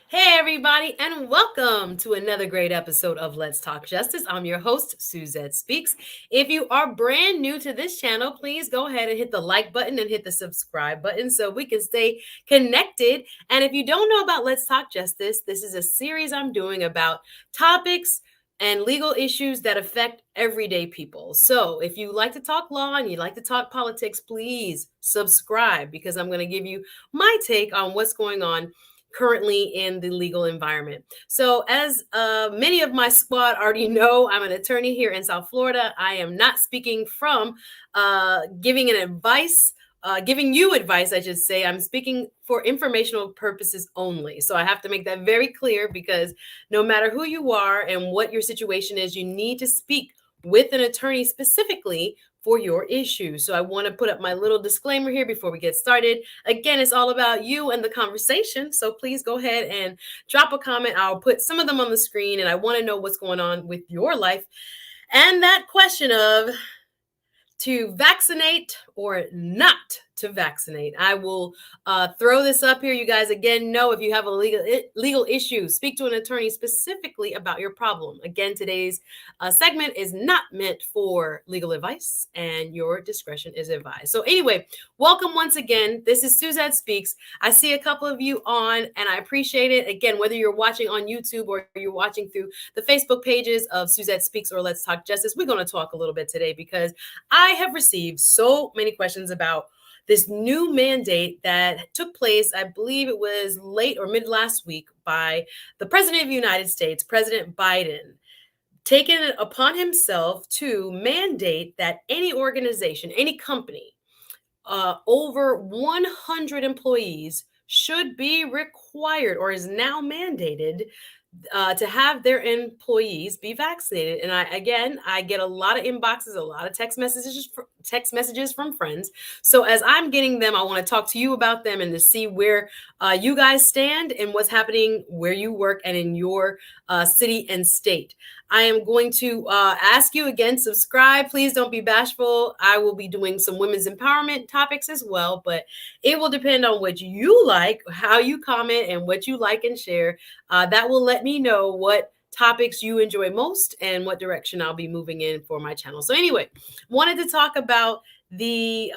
Hey, everybody, and welcome to another great episode of Let's Talk Justice. I'm your host, Suzette Speaks. If you are brand new to this channel, please go ahead and hit the like button and hit the subscribe button so we can stay connected. And if you don't know about Let's Talk Justice, this is a series I'm doing about topics and legal issues that affect everyday people. So if you like to talk law and you like to talk politics, please subscribe because I'm going to give you my take on what's going on currently in the legal environment. So, as many of my squad already know, I'm an attorney here in South Florida. I am not speaking from giving an advice. Giving you advice, I should say. I'm speaking for informational purposes only. So I have to make that very clear because no matter who you are and what your situation is, you need to speak with an attorney specifically for your issues. So I want to put up my little disclaimer here before we get started. Again, it's all about you and the conversation. So please go ahead and drop a comment. I'll put some of them on the screen and I want to know what's going on with your life. And that question of to vaccinate or not to vaccinate. I will throw this up here. You guys, again, know if you have a legal issue, speak to an attorney specifically about your problem. Again, today's segment is not meant for legal advice and your discretion is advised. So anyway, welcome once again. This is Suzette Speaks. I see a couple of you on and I appreciate it. Again, whether you're watching on YouTube or you're watching through the Facebook pages of Suzette Speaks or Let's Talk Justice, we're going to talk a little bit today because I have received so many questions about this new mandate that took place, I believe it was late or mid last week, by the President of the United States, President Biden, taking it upon himself to mandate that any organization, any company, over 100 employees should be required or is now mandated to have their employees be vaccinated. And I get a lot of inboxes, a lot of text messages from friends. So as I'm getting them, I want to talk to you about them and to see where you guys stand and what's happening where you work and in your city and state. I am going to ask you again, subscribe. Please don't be bashful. I will be doing some women's empowerment topics as well, but it will depend on what you like, how you comment, and what you like and share. That will let me know what topics you enjoy most and what direction I'll be moving in for my channel. So anyway, wanted to talk about the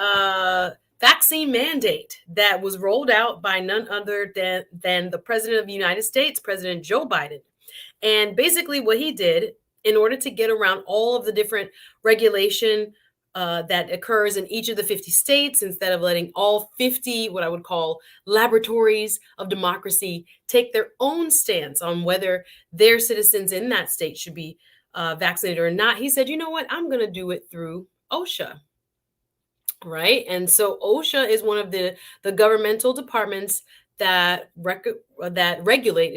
vaccine mandate that was rolled out by none other than the President of the United States, President Joe Biden. And basically what he did in order to get around all of the different regulation that occurs in each of the 50 states, instead of letting all 50, what I would call laboratories of democracy, take their own stance on whether their citizens in that state should be vaccinated or not. He said, you know what, I'm going to do it through OSHA. Right. And so OSHA is one of the governmental departments that regulate,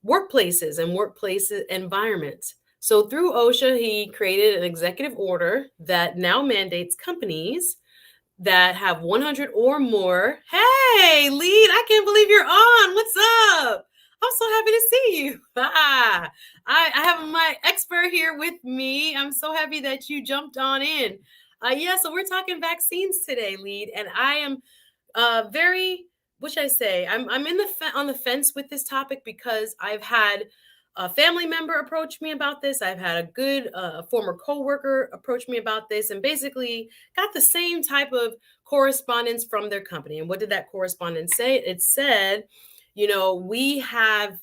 workplaces and workplace environments. So through OSHA, he created an executive order that now mandates companies that have 100 or more. Hey, lead, I can't believe you're on. What's up? I'm so happy to see you. I have my expert here with me. I'm so happy that you jumped on in. Yeah, so we're talking vaccines today, lead, and I am very, what should I say? I'm on the fence with this topic because I've had a family member approach me about this. I've had a good former coworker approach me about this, and basically got the same type of correspondence from their company. And what did that correspondence say? It said, we have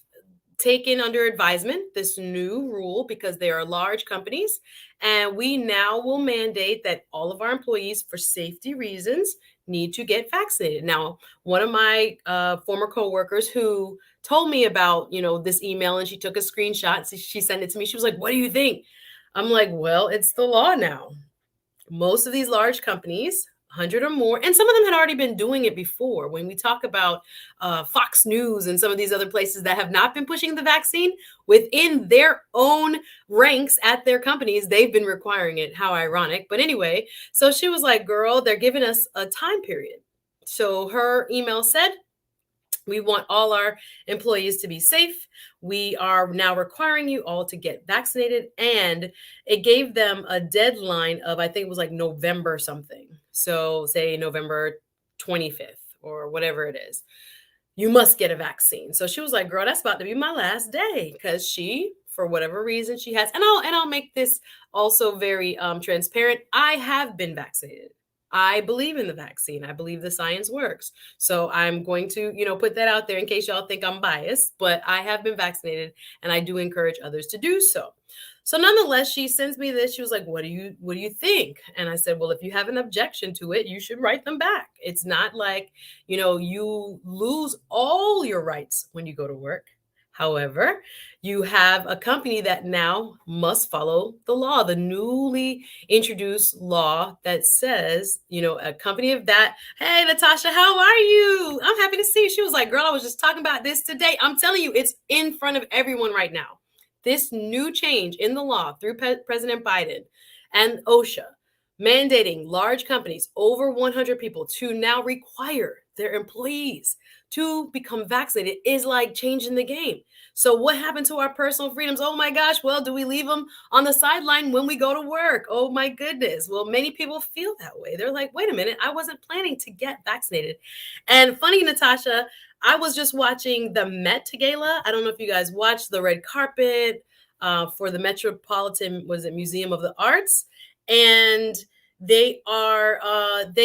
taken under advisement this new rule because they are large companies, and we now will mandate that all of our employees, for safety reasons, need to get vaccinated. Now, one of my former coworkers who told me about, this email, and she took a screenshot, so she sent it to me. She was like, what do you think? I'm like, well, it's the law now. Most of these large companies, 100 or more, and some of them had already been doing it before. When we talk about Fox News and some of these other places that have not been pushing the vaccine within their own ranks at their companies, they've been requiring it. How ironic. But anyway, so she was like, girl, they're giving us a time period. So her email said, we want all our employees to be safe. We are now requiring you all to get vaccinated. And it gave them a deadline of, I think it was like November something. So say November 25th or whatever it is. you must get a vaccine. So she was like, girl, that's about to be my last day, because she, for whatever reason she has, and I'll make this also very transparent. I have been vaccinated. I believe in the vaccine. I believe the science works. So I'm going to, put that out there in case y'all think I'm biased, but I have been vaccinated and I do encourage others to do so. So nonetheless, she sends me this. She was like, what do you think? And I said, well, if you have an objection to it, you should write them back. It's not like, you lose all your rights when you go to work. However, you have a company that now must follow the law, the newly introduced law that says, a company of that. Hey, Natasha, how are you? I'm happy to see you. She was like, girl, I was just talking about this today. I'm telling you, it's in front of everyone right now. This new change in the law through President Biden and OSHA mandating large companies over 100 people to now require their employees to become vaccinated is like changing the game. So what happened to our personal freedoms? Oh my gosh. Well, do we leave them on the sideline when we go to work? Oh my goodness. Well, many people feel that way. They're like, wait a minute, I wasn't planning to get vaccinated. And funny, Natasha, I was just watching the Met Gala. I don't know if you guys watched the red carpet for the Metropolitan, was it Museum of the Arts? And they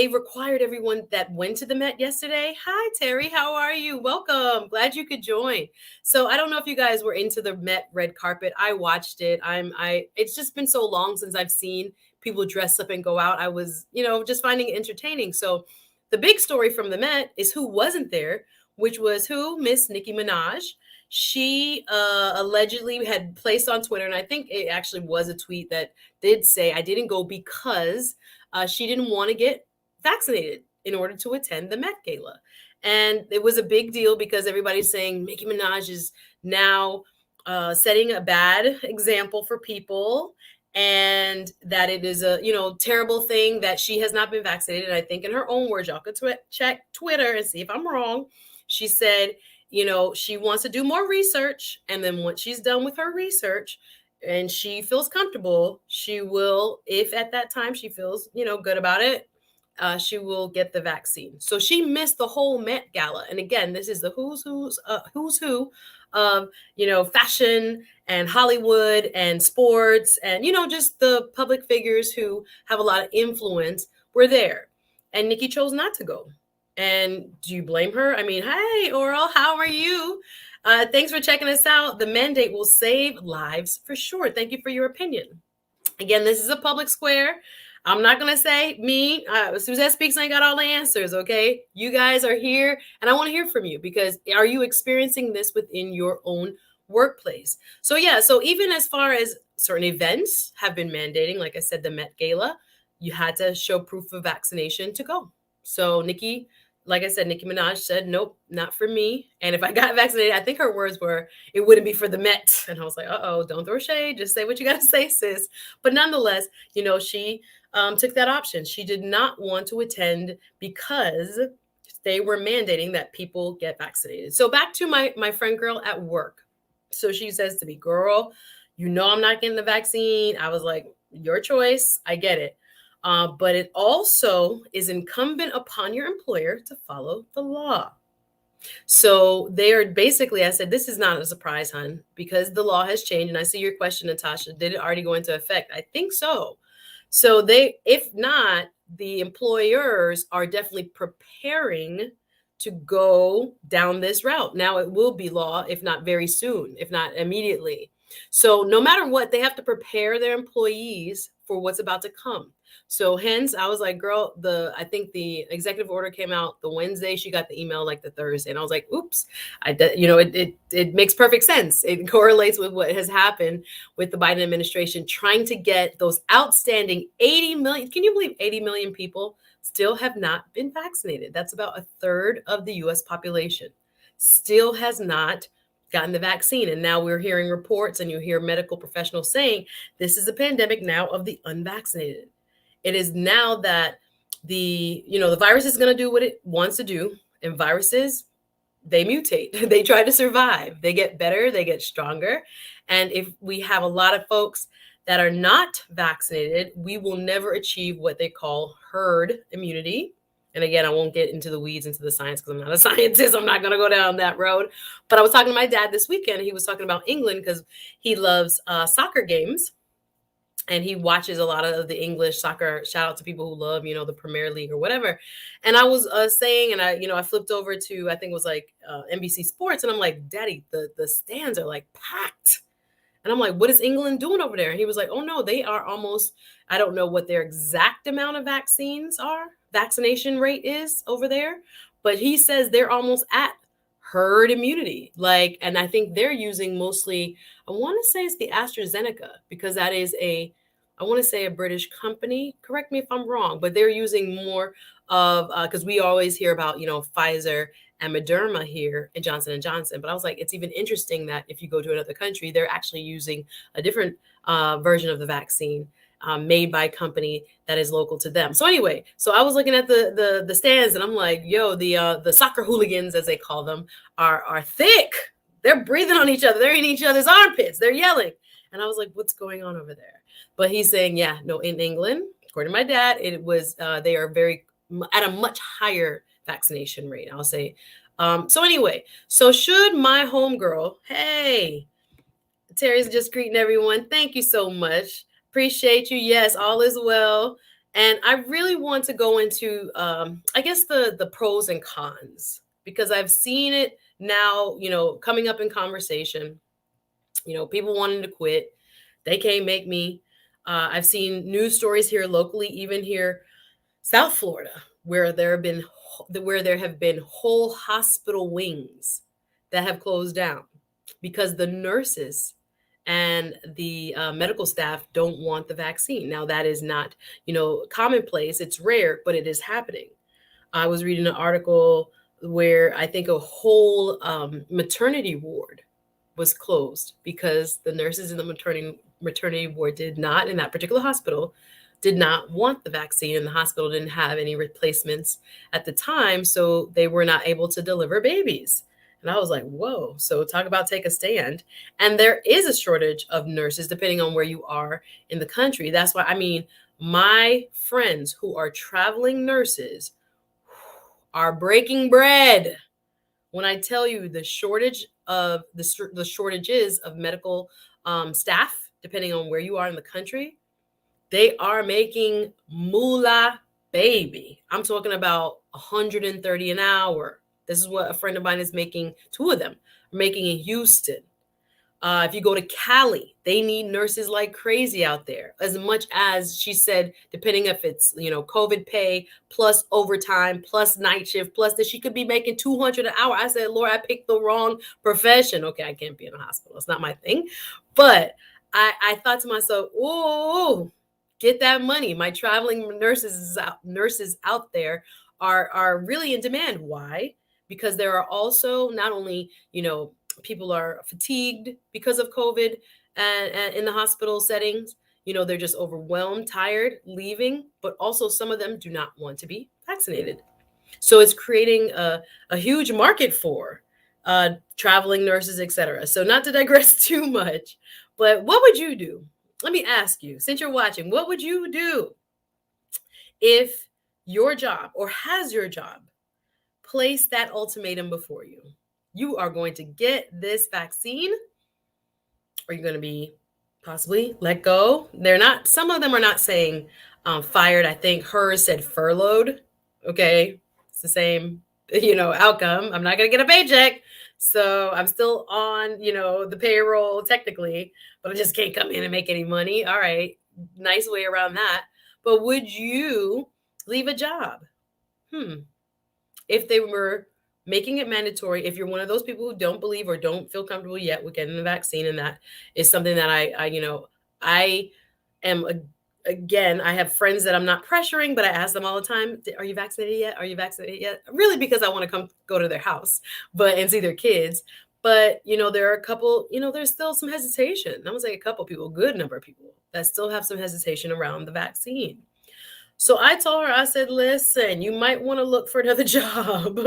required everyone that went to the Met yesterday. Hi, Terry. How are you? Welcome. Glad you could join. So I don't know if you guys were into the Met red carpet. I watched it. It's just been so long since I've seen people dress up and go out. I was, just finding it entertaining. So the big story from the Met is who wasn't there, which was who? Miss Nicki Minaj. She allegedly had placed on Twitter, and I think it actually was a tweet that did say, I didn't go because she didn't want to get vaccinated in order to attend the Met Gala. And it was a big deal because everybody's saying Nicki Minaj is now setting a bad example for people, and that it is a terrible thing that she has not been vaccinated. And I think in her own words, y'all could check Twitter and see if I'm wrong. She said, she wants to do more research. And then once she's done with her research and she feels comfortable, she will, if at that time she feels, good about it, she will get the vaccine. So she missed the whole Met Gala. And again, this is the who's who of, fashion and Hollywood and sports and, just the public figures who have a lot of influence were there. And Nicki chose not to go. And do you blame her? I mean, hey, Oral, how are you? Thanks for checking us out. The mandate will save lives for sure. Thank you for your opinion. Again, this is a public square. I'm not going to say me, Suzette Speaks ain't got all the answers, okay? You guys are here, and I want to hear from you because are you experiencing this within your own workplace? So even as far as certain events have been mandating, like I said, the Met Gala, you had to show proof of vaccination to go. So Nicki, like I said, Nicki Minaj said, nope, not for me. And if I got vaccinated, I think her words were, it wouldn't be for the Met. And I was like, don't throw shade. Just say what you got to say, sis. But nonetheless, she took that option. She did not want to attend because they were mandating that people get vaccinated. So back to my friend girl at work. So she says to me, girl, I'm not getting the vaccine. I was like, your choice. I get it. But it also is incumbent upon your employer to follow the law. So they are basically, I said, this is not a surprise, hon, because the law has changed. And I see your question, Natasha, did it already go into effect? I think so. So if not, the employers are definitely preparing to go down this route. Now it will be law, if not very soon, if not immediately. So no matter what, they have to prepare their employees for what's about to come. So hence, I was like, girl, I think the executive order came out the Wednesday. She got the email like the Thursday. And I was like, oops, it makes perfect sense. It correlates with what has happened with the Biden administration trying to get those outstanding 80 million. Can you believe 80 million people still have not been vaccinated? That's about a third of the US population still has not gotten the vaccine. And now we're hearing reports and you hear medical professionals saying this is a pandemic now of the unvaccinated. It is now that the virus is going to do what it wants to do. And viruses, they mutate. They try to survive. They get better. They get stronger. And if we have a lot of folks that are not vaccinated, we will never achieve what they call herd immunity. And again, I won't get into the weeds, into the science, because I'm not a scientist. I'm not going to go down that road. But I was talking to my dad this weekend. He was talking about England because he loves soccer games. And he watches a lot of the English soccer. Shout out to people who love, the Premier League or whatever. And I was saying, and I flipped over to, I think it was like NBC Sports. And I'm like, Daddy, the stands are like packed. And I'm like, what is England doing over there? And he was like, oh no, they are almost, I don't know what their exact amount of vaccination rate is over there. But he says they're almost at herd immunity. And I think they're using mostly, I want to say it's the AstraZeneca, because that is I want to say a British company. Correct me if I'm wrong, but they're using more of, because we always hear about, Pfizer and Moderna here and Johnson & Johnson. But I was like, it's even interesting that if you go to another country, they're actually using a different version of the vaccine made by a company that is local to them. So anyway, so I was looking at the stands, and I'm like, yo, the soccer hooligans, as they call them, are thick. They're breathing on each other. They're in each other's armpits. They're yelling. And I was like, what's going on over there? But he's saying, yeah, no, in England, according to my dad, it was they are at a much higher vaccination rate, I'll say. So anyway, so should my homegirl, hey, Terry's just greeting everyone. Thank you so much. Appreciate you. Yes, all is well. And I really want to go into, I guess, the pros and cons, because I've seen it now, coming up in conversation, people wanting to quit. They can't make me. I've seen news stories here locally, even here, South Florida, where there have been whole hospital wings that have closed down because the nurses and the medical staff don't want the vaccine. Now, that is not, commonplace. It's rare, but it is happening. I was reading an article where I think a whole maternity ward was closed because the nurses in the maternity ward did not, in that particular hospital, did not want the vaccine, and the hospital didn't have any replacements at the time, so they were not able to deliver babies. And I was like, whoa. So talk about take a stand. And there is a shortage of nurses depending on where you are in the country. That's why, my friends who are traveling nurses are breaking bread when I tell you the shortages of medical staff, depending on where you are in the country. They are making moolah, baby. I'm talking about 130 an hour. This is what a friend of mine is making. Two of them are making in Houston. If you go to Cali, they need nurses like crazy out there. As much as she said, depending if it's, COVID pay plus overtime plus night shift plus that she could be making 200 an hour. I said, Lord, I picked the wrong profession. Okay, I can't be in a hospital. It's not my thing. But I thought to myself, oh, get that money. My traveling nurses out there are really in demand. Why? Because there are also not only, people are fatigued because of COVID and in the hospital settings, they're just overwhelmed, tired, leaving, but also some of them do not want to be vaccinated. So it's creating a huge market for traveling nurses, etc. So not to digress too much, but what would you do? Let me ask you, since you're watching, what would you do if your job, or has your job, placed that ultimatum before you? You are going to get this vaccine, or you're going to be possibly let go. Some of them are not saying fired. I think hers said furloughed. Okay. It's the same, outcome. I'm not going to get a paycheck. So I'm still on, the payroll technically, but I just can't come in and make any money. All right. Nice way around that. But would you leave a job? If they were making it mandatory, if you're one of those people who don't believe or don't feel comfortable yet with getting the vaccine, and that is something that I am, again, I have friends that I'm not pressuring, but I ask them all the time, are you vaccinated yet? Are you vaccinated yet? Really, because I want to go to their house, and see their kids. But, there are a couple, there's still some hesitation. I'm going to say a couple people, good number of people that still have some hesitation around the vaccine. So I told her, I said, listen, you might want to look for another job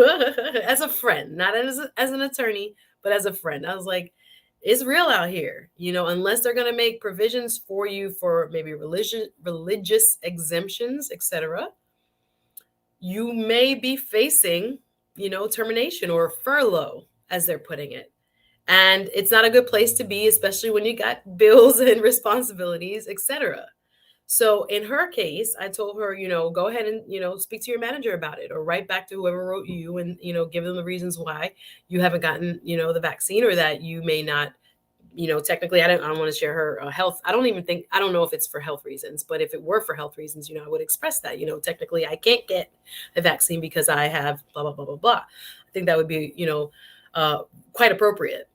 as a friend, not as an attorney, but as a friend. I was like, it's real out here, unless they're going to make provisions for you for maybe religious exemptions, etc. you may be facing, termination or furlough, as they're putting it. And it's not a good place to be, especially when you got bills and responsibilities, etc. So in her case, I told her, go ahead and, speak to your manager about it, or write back to whoever wrote you and, give them the reasons why you haven't gotten, the vaccine, or that you may not, technically, I don't want to share her health. I don't know if it's for health reasons, but if it were for health reasons, I would express that, technically I can't get a vaccine because I have blah, blah, blah, blah, blah. I think that would be, quite appropriate.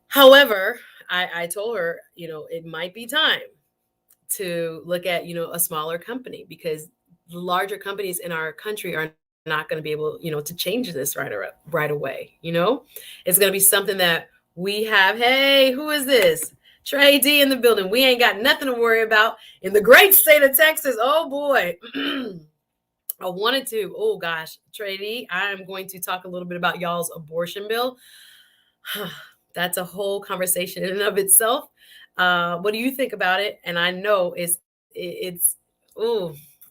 However, I told her, it might be time to look at, a smaller company, because the larger companies in our country are not going to be able, to change this right away. It's going to be something that we have. Hey, who is this? Trey D in the building. We ain't got nothing to worry about in the great state of Texas. Oh boy. I wanted to. Oh gosh, Trey D, I'm going to talk a little bit about y'all's abortion bill. That's a whole conversation in and of itself. What do you think about it? And I know it's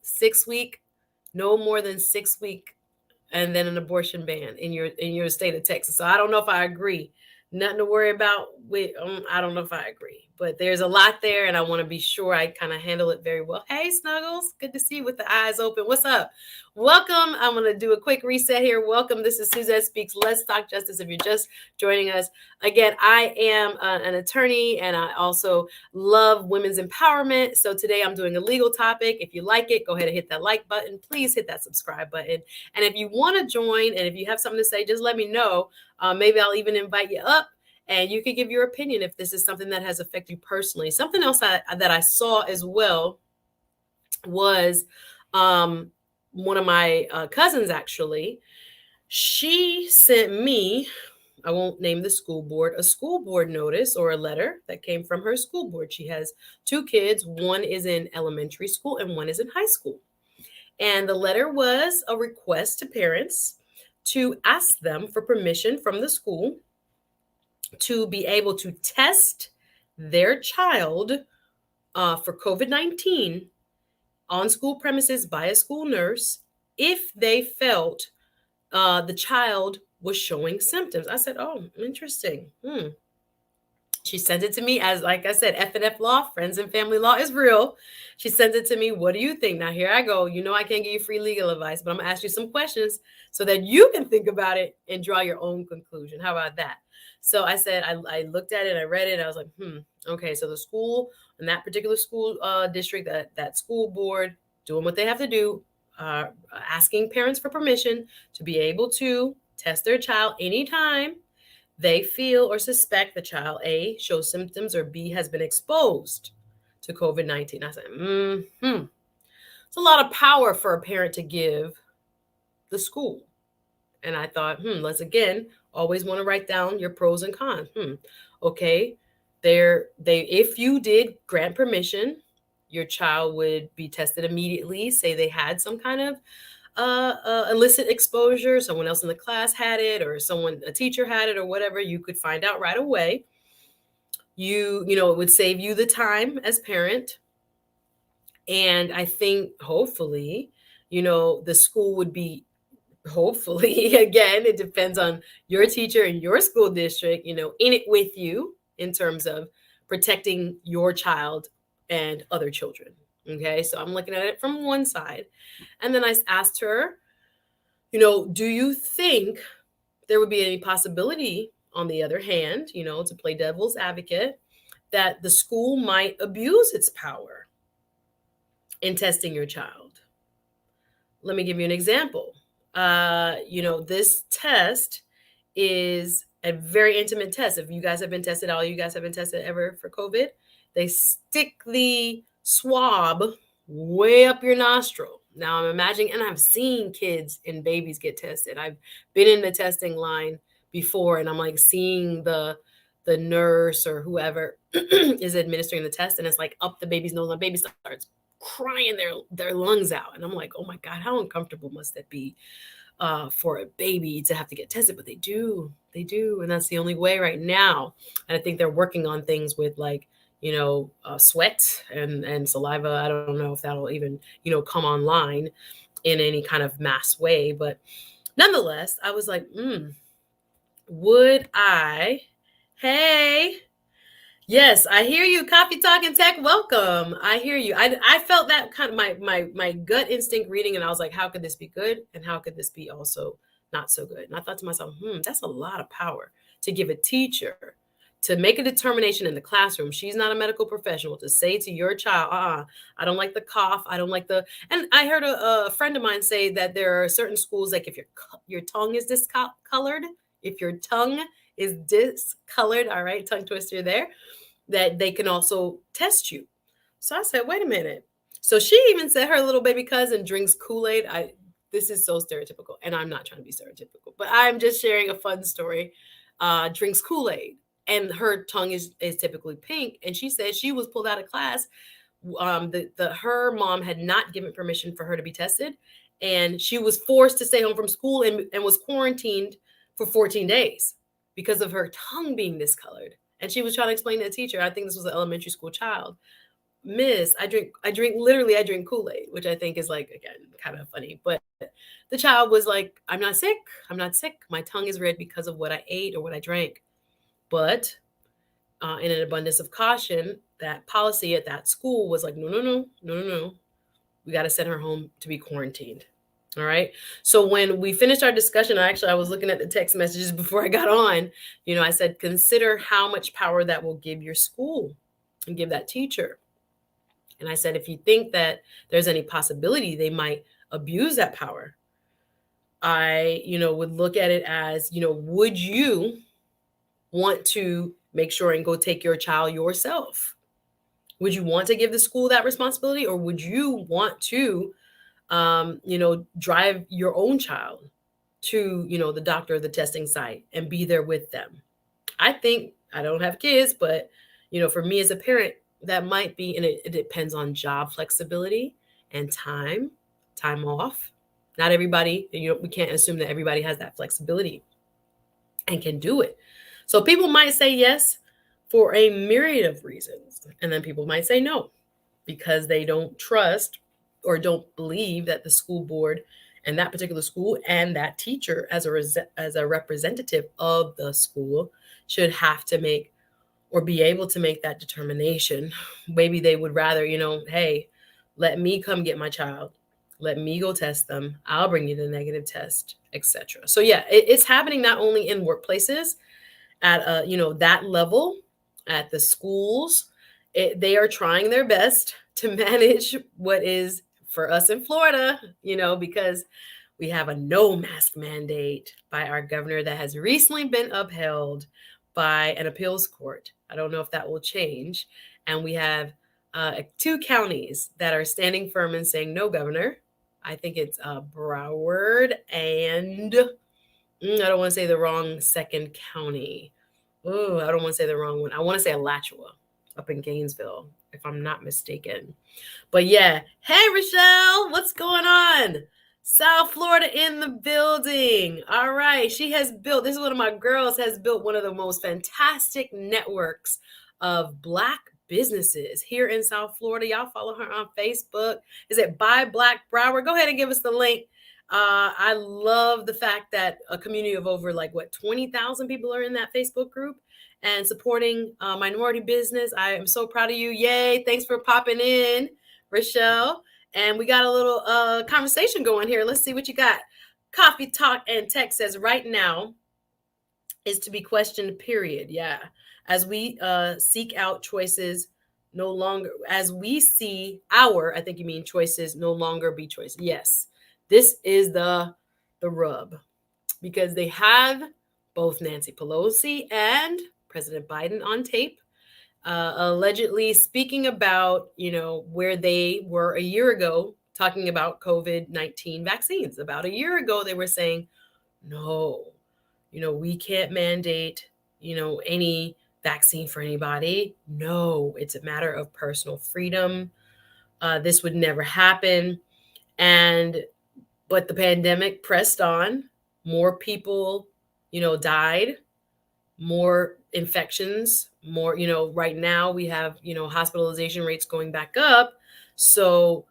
6 week, no more than 6 week, and then an abortion ban in your state of Texas. So I don't know if I agree. Nothing to worry about with. I don't know if I agree, but there's a lot there, and I want to be sure I kind of handle it very well. Hey, Snuggles, good to see you with the eyes open. What's up? Welcome. I'm going to do a quick reset here. Welcome. This is Suzette Speaks. Let's Talk Justice. If you're just joining us, again, I am an attorney, and I also love women's empowerment. So today I'm doing a legal topic. If you like it, go ahead and hit that like button. Please hit that subscribe button. And if you want to join, and if you have something to say, just let me know. Maybe I'll even invite you up, and you can give your opinion if this is something that has affected you personally. Something else that I saw as well was one of my cousins, actually. She sent me, I won't name the school board, a school board notice or a letter that came from her school board. She has 2 kids. One is in elementary school and one is in high school. And the letter was a request to parents to ask them for permission from the school to be able to test their child for COVID-19 on school premises by a school nurse if they felt the child was showing symptoms. I said, oh, interesting. She sent it to me as, like I said, F&F law, friends and family law is real. She sent it to me. What do you think? Now, here I go. I can't give you free legal advice, but I'm going to ask you some questions so that you can think about it and draw your own conclusion. How about that? So I said, I looked at it, I read it. I was like, okay. So the school, in that particular school district, that school board doing what they have to do, asking parents for permission to be able to test their child anytime they feel or suspect the child, A, shows symptoms, or B, has been exposed to COVID-19. I said, it's a lot of power for a parent to give the school. And I thought, let's again, always want to write down your pros and cons. Okay, if you did grant permission, your child would be tested immediately. Say they had some kind of illicit exposure, someone else in the class had it, or a teacher had it, or whatever, you could find out right away. It would save you the time as parent. And I think hopefully, the school would be, hopefully, again, it depends on your teacher and your school district, in it with you in terms of protecting your child and other children. Okay, so I'm looking at it from one side. And then I asked her, do you think there would be any possibility, on the other hand, to play devil's advocate, that the school might abuse its power in testing your child? Let me give you an example. This test is a very intimate test. If you guys have been tested, all you guys have been tested ever for COVID, they stick the swab way up your nostril. Now I'm imagining, and I've seen kids and babies get tested. I've been in the testing line before, and I'm like seeing the nurse or whoever is administering the test, and it's like up the baby's nose, and the baby starts crying their lungs out. And I'm like, oh my God, how uncomfortable must that be for a baby to have to get tested? But they do. And that's the only way right now. And I think they're working on things with sweat and saliva. I don't know if that'll even, come online. in any kind of mass way. But nonetheless, I was like, would I? Hey, yes, I hear you. Coffee Talk and Tech, welcome. I hear you. I felt that kind of my gut instinct reading, and I was like, how could this be good, and how could this be also not so good? And I thought to myself, that's a lot of power to give a teacher to make a determination in the classroom. She's not a medical professional to say to your child, I don't like the cough. I don't like the. And I heard a friend of mine say that there are certain schools, like if your tongue is discolored, if your tongue is discolored, all right, tongue twister there, that they can also test you. So I said, wait a minute. So she even said her little baby cousin drinks Kool-Aid. This is so stereotypical, and I'm not trying to be stereotypical, but I'm just sharing a fun story. Drinks Kool-Aid, and her tongue is typically pink. And she said she was pulled out of class. Her mom had not given permission for her to be tested, and she was forced to stay home from school and was quarantined for 14 days because of her tongue being discolored. And she was trying to explain to the teacher, I think this was an elementary school child, Miss, I drink Kool-Aid, which I think is like, again, kind of funny. But the child was like, I'm not sick. My tongue is red because of what I ate or what I drank. But in an abundance of caution, that policy at that school was like, no. We got to send her home to be quarantined. All right. So when we finished our discussion, I was looking at the text messages before I got on. I said, consider how much power that will give your school and give that teacher. And I said, if you think that there's any possibility they might abuse that power, I, would look at it as, would you want to make sure and go take your child yourself? Would you want to give the school that responsibility, or would you want to drive your own child to, the doctor or the testing site and be there with them? I think, I don't have kids, but, for me as a parent, that might be, and it depends on job flexibility and time off. Not everybody, we can't assume that everybody has that flexibility and can do it. So people might say yes for a myriad of reasons. And then people might say no because they don't trust or don't believe that the school board and that particular school and that teacher as a representative of the school should have to make or be able to make that determination. Maybe they would rather, hey, let me come get my child. Let me go test them. I'll bring you the negative test, etc. So yeah, it's happening not only in workplaces at that level, at the schools. They are trying their best to manage what is for us in Florida, because we have a no mask mandate by our governor that has recently been upheld by an appeals court. I don't know if that will change. And we have 2 counties that are standing firm and saying, no, governor. I think it's Broward and I don't want to say the wrong second county. Oh, I don't want to say the wrong one. I want to say Alachua up in Gainesville, if I'm not mistaken. But yeah. Hey, Rochelle, what's going on? South Florida in the building. All right. She has built, this is one of my girls, has built one of the most fantastic networks of Black businesses here in South Florida. Y'all follow her on Facebook. Is it Buy Black Broward? Go ahead and give us the link. I love the fact that a community of over 20,000 people are in that Facebook group and supporting minority business. I am so proud of you. Yay. Thanks for popping in, Rochelle. And we got a little conversation going here. Let's see what you got. Coffee Talk and Tech says right now is to be questioned, period. Yeah. As we seek out choices no longer, as we see I think you mean choices no longer be choices. Yes. This is the rub, because they have both Nancy Pelosi and President Biden on tape, allegedly speaking about, where they were a year ago talking about COVID-19 vaccines. About a year ago, they were saying, no, we can't mandate, any vaccine for anybody. No, it's a matter of personal freedom. This would never happen. But the pandemic pressed on. More people, died, more infections, more, right now we have, hospitalization rates going back up. So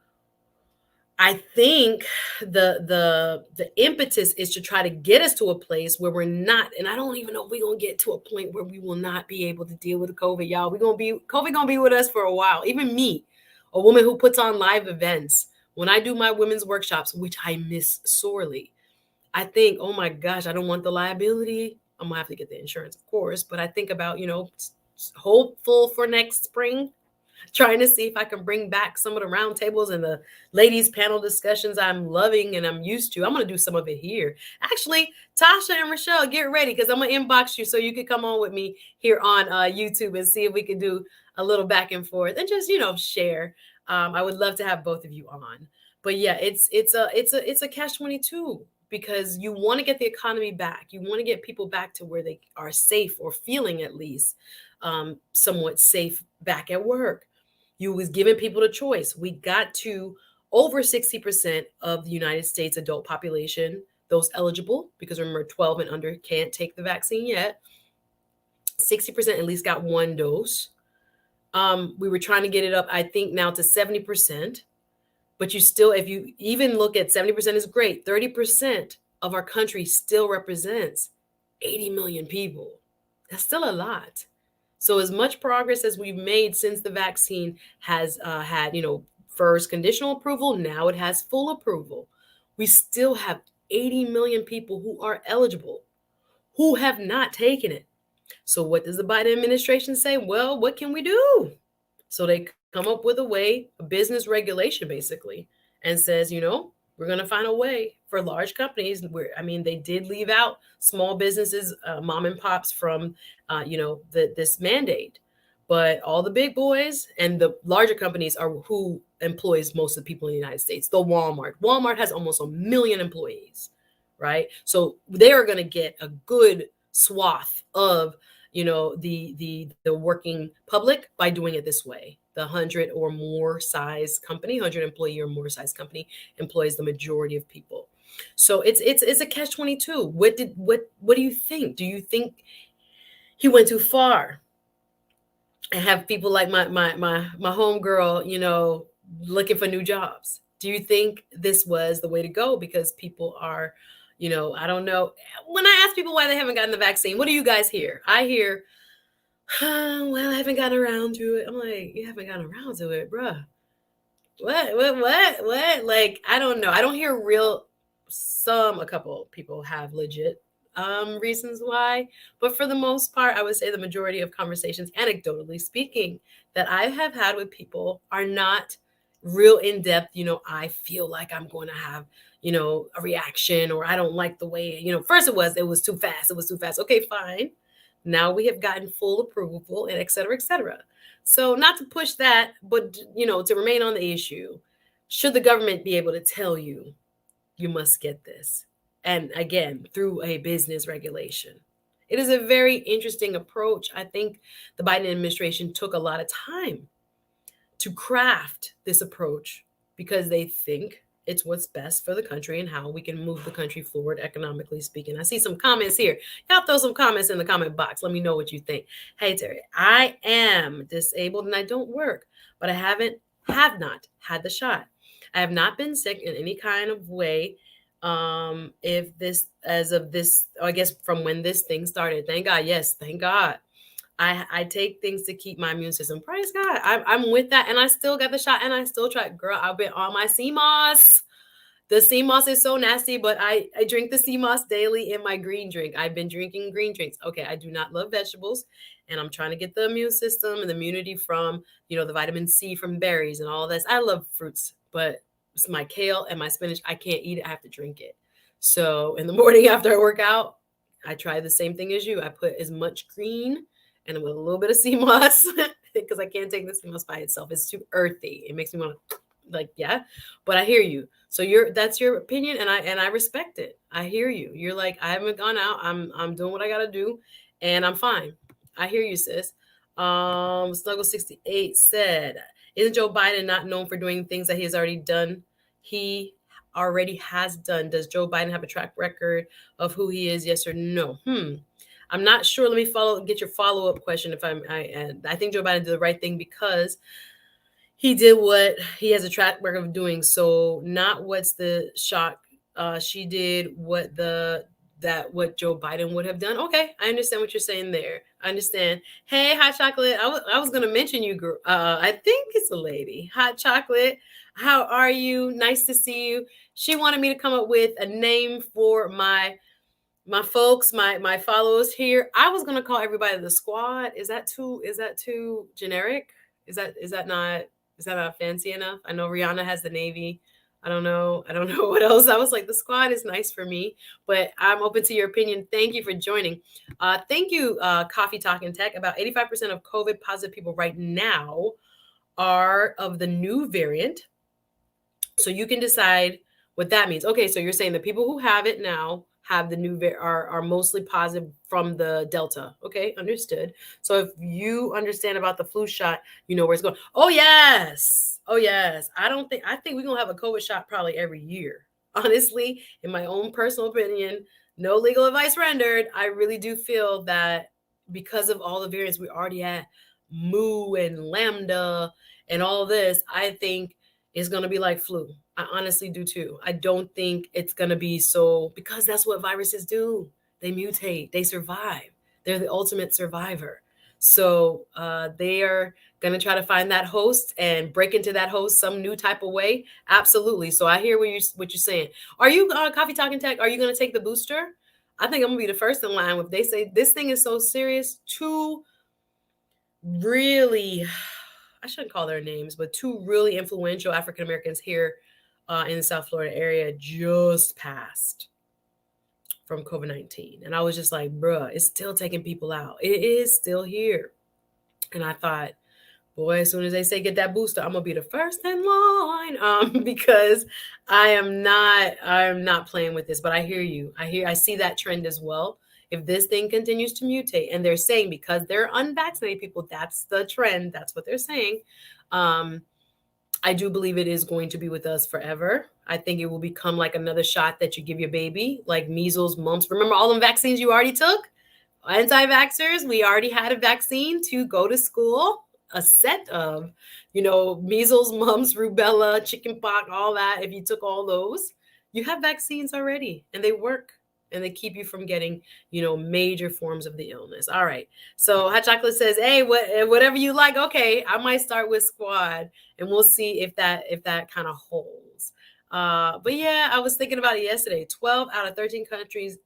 I think the impetus is to try to get us to a place where we're not, and I don't even know if we're gonna get to a point where we will not be able to deal with COVID, y'all. We're gonna be COVID gonna be with us for a while. Even me, a woman who puts on live events, when I do my women's workshops, which I miss sorely, I think, oh my gosh, I don't want the liability. I'm gonna have to get the insurance, of course, but I think about, hopeful for next spring, trying to see if I can bring back some of the round tables and the ladies panel discussions I'm loving and I'm used to. I'm going to do some of it here. Actually, Tasha and Rochelle, get ready because I'm going to inbox you so you can come on with me here on YouTube and see if we can do a little back and forth and just, share. I would love to have both of you on. But yeah, it's a catch-22 because you want to get the economy back. You want to get people back to where they are safe or feeling at least somewhat safe back at work. You was giving people the choice. We got to over 60% of the United States adult population, those eligible, because remember, 12 and under can't take the vaccine yet. 60% at least got one dose. We were trying to get it up, I think, now to 70%. But you still, if you even look at 70% is great, 30% of our country still represents 80 million people. That's still a lot. So as much progress as we've made since the vaccine has had, first conditional approval, now it has full approval. We still have 80 million people who are eligible, who have not taken it. So what does the Biden administration say? Well, what can we do? So they come up with a way, a business regulation basically, and says, we're going to find a way for large companies where, they did leave out small businesses, mom and pops from, this mandate. But all the big boys and the larger companies are who employs most of the people in the United States. The Walmart has almost 1 million employees, right? So they are going to get a good swath of, the working public by doing it this way. The 100 or more size company, 100 employee or more size company employs the majority of people. So it's a catch-22. What do you think? Do you think he went too far? And have people like my homegirl, looking for new jobs? Do you think this was the way to go? Because people are, I don't know. When I ask people why they haven't gotten the vaccine, what do you guys hear? I hear, well, I haven't gotten around to it. I'm like, you haven't gotten around to it, bruh. What? Like, I don't know. I don't hear a couple people have legit reasons why, but for the most part, I would say the majority of conversations, anecdotally speaking, that I have had with people are not real in depth. I feel like I'm going to have, a reaction, or I don't like the way, first it was too fast. It was too fast. Okay, fine. Now we have gotten full approval and et cetera, et cetera. So not to push that, but, to remain on the issue, should the government be able to tell you, you must get this? And again, through a business regulation. It is a very interesting approach. I think the Biden administration took a lot of time to craft this approach because they think it's what's best for the country and how we can move the country forward, economically speaking. I see some comments here. Y'all throw some comments in the comment box. Let me know what you think. Hey, Terry, I am disabled and I don't work, but I have not had the shot. I have not been sick in any kind of way. If this, as of this, I guess from when this thing started, thank God. Yes, thank God. I take things to keep my immune system. Praise God. I'm with that. And I still got the shot and I still try. Girl, I've been on my sea moss. The sea moss is so nasty, but I drink the sea moss daily in my green drink. I've been drinking green drinks. Okay, I do not love vegetables. And I'm trying to get the immune system and the immunity from, the vitamin C from berries and all this. I love fruits, but it's my kale and my spinach. I can't eat it. I have to drink it. So in the morning after I work out, I try the same thing as you. I put as much green and with a little bit of sea moss because I can't take the sea moss by itself. It's too earthy. It makes me want to yeah. But I hear you. So that's your opinion, and I respect it. I hear you. You're like, I haven't gone out. I'm doing what I gotta do, and I'm fine. I hear you, sis. Snuggle 68 said, isn't Joe Biden not known for doing things that he has already done? He already has done. Does Joe Biden have a track record of who he is? Yes or no? I'm not sure. Let me get your follow-up question. I think Joe Biden did the right thing because he did what he has a track record of doing. So not what's the shock. She did what Joe Biden would have done. Okay, I understand what you're saying there. I understand. Hey, hot chocolate. I was gonna mention you, girl. I think it's a lady. Hot chocolate. How are you? Nice to see you. She wanted me to come up with a name for my folks, my followers here. I was gonna call everybody the squad. Is that too generic? Is that not fancy enough? I know Rihanna has the Navy. I don't know. I don't know what else. I was like, the squad is nice for me, but I'm open to your opinion. Thank you for joining. Thank you, Coffee Talk and Tech. About 85% of COVID positive people right now are of the new variant. So you can decide what that means. Okay, so you're saying the people who have it now have the are mostly positive from the Delta. Okay, understood. So if you understand about the flu shot, you know where it's going. Oh yes. Oh yes. I think we're gonna have a COVID shot probably every year. Honestly, in my own personal opinion, no legal advice rendered. I really do feel that because of all the variants we already had, Mu and Lambda and all this, I think it's going to be like flu. I honestly do too. I don't think it's going to be so, because that's what viruses do. They mutate, they survive. They're the ultimate survivor. So they are going to try to find that host and break into that host some new type of way. Absolutely. So I hear what you're saying. Are you Coffee Talking Tech? Are you going to take the booster? I think I'm going to be the first in line if they say this thing is so serious. Two really, I shouldn't call their names, but two really influential African Americans here in the South Florida area just passed from COVID-19. And I was just like, bruh, it's still taking people out. It is still here. And I thought, boy, as soon as they say get that booster, I'm gonna be the first in line. Because I am not playing with this, but I hear you. I see that trend as well. If this thing continues to mutate, and they're saying because they're unvaccinated people, that's the trend. That's what they're saying. Um, I do believe it is going to be with us forever. I think it will become like another shot that you give your baby, like measles, mumps. Remember all the vaccines you already took? Anti-vaxxers, we already had a vaccine to go to school, a set of, measles, mumps, rubella, chickenpox, all that. If you took all those, you have vaccines already and they work and they keep you from getting, major forms of the illness. All right. So Hot Chocolate says, hey, whatever you like. Okay, I might start with squad and we'll see if that kind of holds. But yeah, I was thinking about it yesterday. 12 out of 13 countries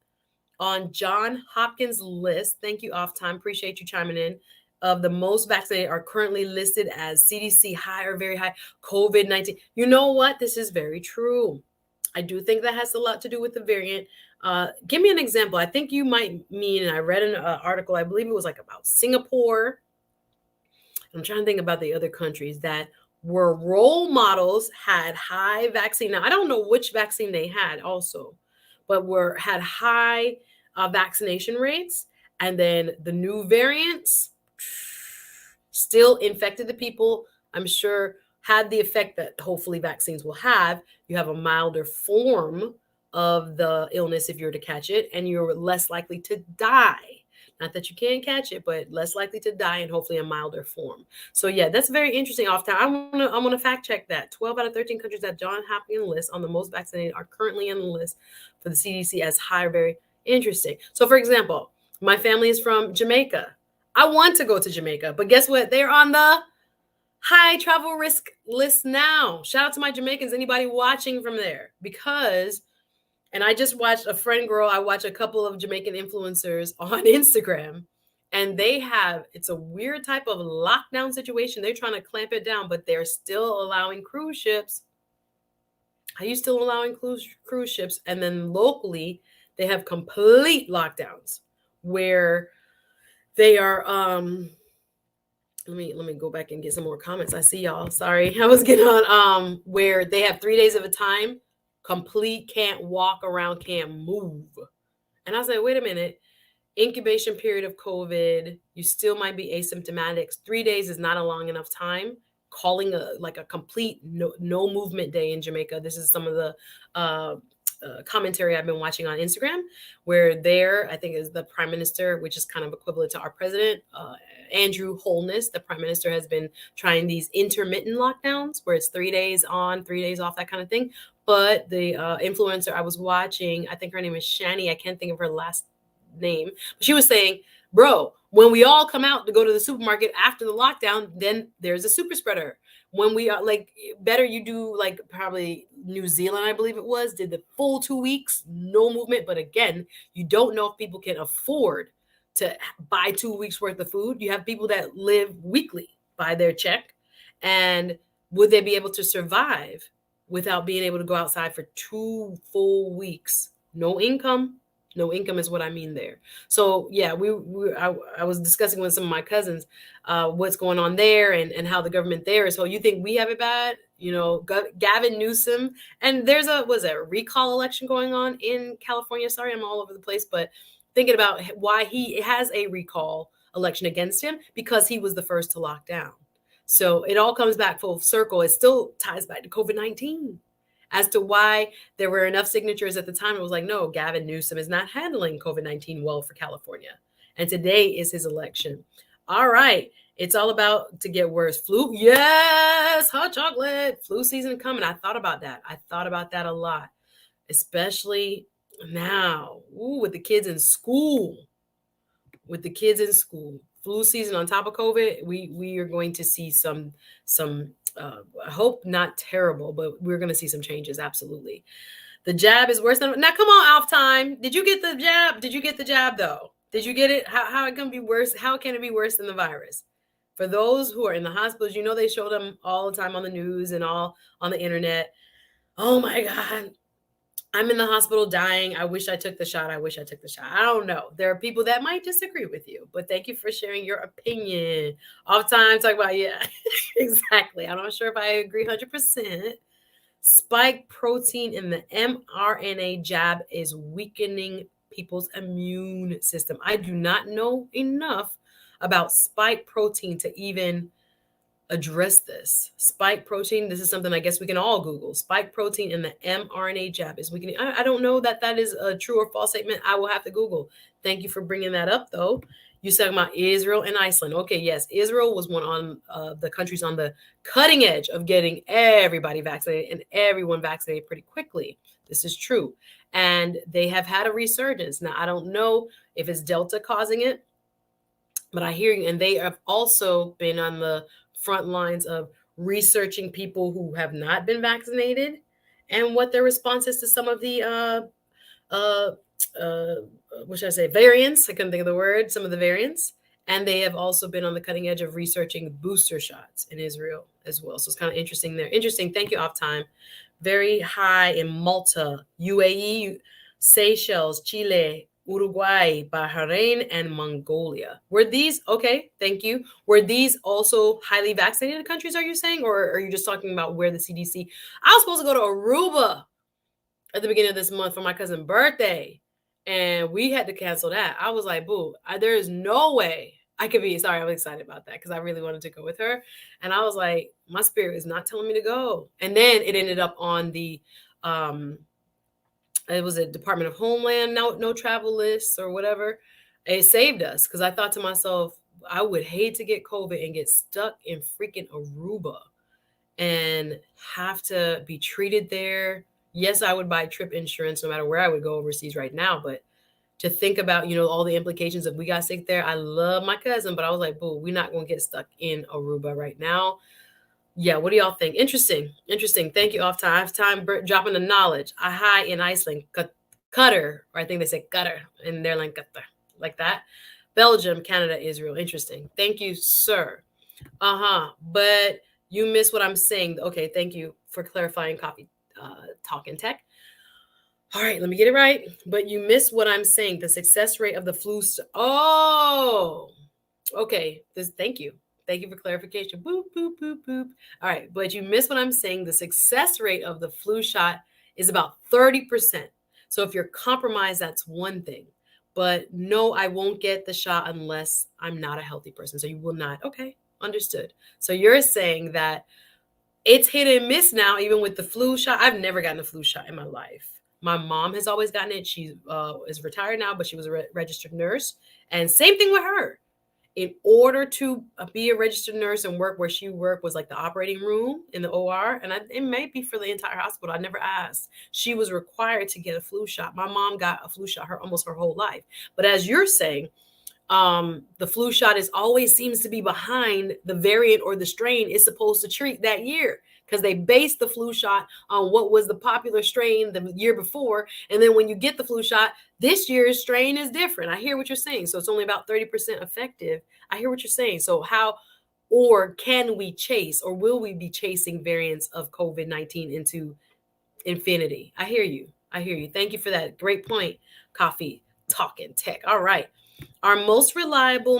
on John Hopkins list. Thank you, Off Time. Appreciate you chiming in. Of the most vaccinated are currently listed as CDC high or very high COVID-19. You know what? This is very true. I do think that has a lot to do with the variant. Give me an example. I think you might mean, and I read an article, I believe it was like about Singapore. I'm trying to think about the other countries that were role models, had high vaccine. Now, I don't know which vaccine they had also, but had high vaccination rates. And then the new variants still infected the people. I'm sure had the effect that hopefully vaccines will have. You have a milder form of the illness if you're to catch it, and you're less likely to die. Not that you can't catch it, but less likely to die and hopefully a milder form. So yeah, that's very interesting. Off time, I'm gonna fact check that. 12 out of 13 countries that John Hopkins list on the most vaccinated are currently in the list for the CDC as high. Very interesting. So for example, my family is from Jamaica. I want to go to Jamaica, but guess what? They're on the high travel risk list now. Shout out to my Jamaicans, anybody watching from there, because and I just watched a friend girl. I watch a couple of Jamaican influencers on Instagram, and it's a weird type of lockdown situation. They're trying to clamp it down, but they're still allowing cruise ships. Are you still allowing cruise ships? And then locally, they have complete lockdowns where they are let me go back and get some more comments. I see y'all. Sorry. I was getting on where they have 3 days of a time, complete, can't walk around, can't move. And I was like, wait a minute. Incubation period of COVID, you still might be asymptomatic. 3 days is not a long enough time. Calling a complete no movement day in Jamaica. This is some of the commentary I've been watching on Instagram, where there, I think, is the prime minister, which is kind of equivalent to our president, Andrew Holness, the prime minister, has been trying these intermittent lockdowns where it's 3 days on, 3 days off, that kind of thing. But the influencer I was watching, I think her name is Shani. I can't think of her last name. But she was saying, bro, when we all come out to go to the supermarket after the lockdown, then there's a super spreader. When we are like, better you do like probably New Zealand, I believe it was, did the full 2 weeks, no movement. But again, you don't know if people can afford to buy 2 weeks worth of food. You have people that live weekly by their check. And would they be able to survive without being able to go outside for 2 full weeks? No income. No income is what I mean there. So yeah, I was discussing with some of my cousins what's going on there and how the government there is. So you think we have it bad? You know, Gavin Newsom, and there's a recall election going on in California. Sorry, I'm all over the place, but thinking about why he has a recall election against him, because he was the first to lock down. So it all comes back full circle. It still ties back to COVID-19 as to why there were enough signatures at the time. It was like, no, Gavin Newsom is not handling COVID-19 well for California. And today is his election. All right. It's all about to get worse. Flu. Yes. Hot chocolate. Flu season coming. I thought about that. I thought about that a lot, especially now. Ooh, with the kids in school. Flu season on top of COVID, we are going to see some I hope not terrible, but we're going to see some changes. Absolutely. The jab is worse than, now come on, off time. Did you get the jab? Did you get the jab though? Did you get it? How it can be worse? How can it be worse than the virus? For those who are in the hospitals, you know, they show them all the time on the news and all on the internet. Oh my God, I'm in the hospital dying. I wish I took the shot. I wish I took the shot. I don't know. There are people that might disagree with you, but thank you for sharing your opinion. Off time, talk about, yeah, exactly. I'm not sure if I agree 100%. Spike protein in the mRNA jab is weakening people's immune system. I do not know enough about spike protein to even address this. Spike protein, this is something I guess we can all Google. Spike protein in the mRNA jab is weakening. I don't know that is a true or false statement. I will have to Google. Thank you for bringing that up, though. You talking about Israel and Iceland. Okay, yes, Israel was one on the countries on the cutting edge of getting everybody vaccinated and everyone vaccinated pretty quickly. This is true. And they have had a resurgence. Now, I don't know if it's Delta causing it, but I hear you. And they have also been on the front lines of researching people who have not been vaccinated and what their response is to some of the what should I say, variants. I couldn't think of the word. Some of the variants. And they have also been on the cutting edge of researching booster shots in Israel as well. So it's kind of interesting there. Interesting. Thank you, Off Time. Very high in Malta, UAE, Seychelles, Chile, Uruguay, Bahrain, and Mongolia. Were these, okay, thank you. Were these also highly vaccinated countries, are you saying? Or are you just talking about where the CDC? I was supposed to go to Aruba at the beginning of this month for my cousin's birthday, and we had to cancel that. I was like, boo, there is no way I could be, sorry, I'm excited about that because I really wanted to go with her. And I was like, my spirit is not telling me to go. And then it ended up on the, it was a Department of Homeland no travel list or whatever. It saved us because I thought to myself, I would hate to get COVID and get stuck in freaking Aruba and have to be treated there. Yes, I would buy trip insurance no matter where I would go overseas right now, but to think about, all the implications if we got sick there. I love my cousin, but I was like, boo, we're not going to get stuck in Aruba right now. Yeah, what do y'all think? Interesting. Thank you, Off Time. Dropping the knowledge. A high in Iceland, Qatar, or I think they say Qatar, and they're like Qatar, like that. Belgium, Canada, Israel. Interesting. Thank you, sir. But you missed what I'm saying. Okay, thank you for clarifying Coffee Talk and Tech. All right, let me get it right. But you missed what I'm saying. The success rate of the flu. Oh, okay. Thank you. Thank you for clarification. Boop, boop, boop, boop. All right, but you missed what I'm saying. The success rate of the flu shot is about 30%. So if you're compromised, that's one thing. But no, I won't get the shot unless I'm not a healthy person. So you will not. Okay, understood. So you're saying that it's hit and miss now, even with the flu shot. I've never gotten a flu shot in my life. My mom has always gotten it. She is retired now, but she was a registered nurse. And same thing with her. In order to be a registered nurse and work where she worked was like the operating room in the OR. And it may be for the entire hospital. I never asked. She was required to get a flu shot. My mom got a flu shot almost her whole life. But as you're saying, the flu shot is always seems to be behind the variant or the strain is supposed to treat that year, because they base the flu shot on what was the popular strain the year before. And then when you get the flu shot, this year's strain is different. I hear what you're saying. So it's only about 30% effective. I hear what you're saying. So how, or can we chase, or will we be chasing variants of COVID-19 into infinity? I hear you. I hear you. Thank you for that. Great point. Coffee, talking tech. All right. Our most reliable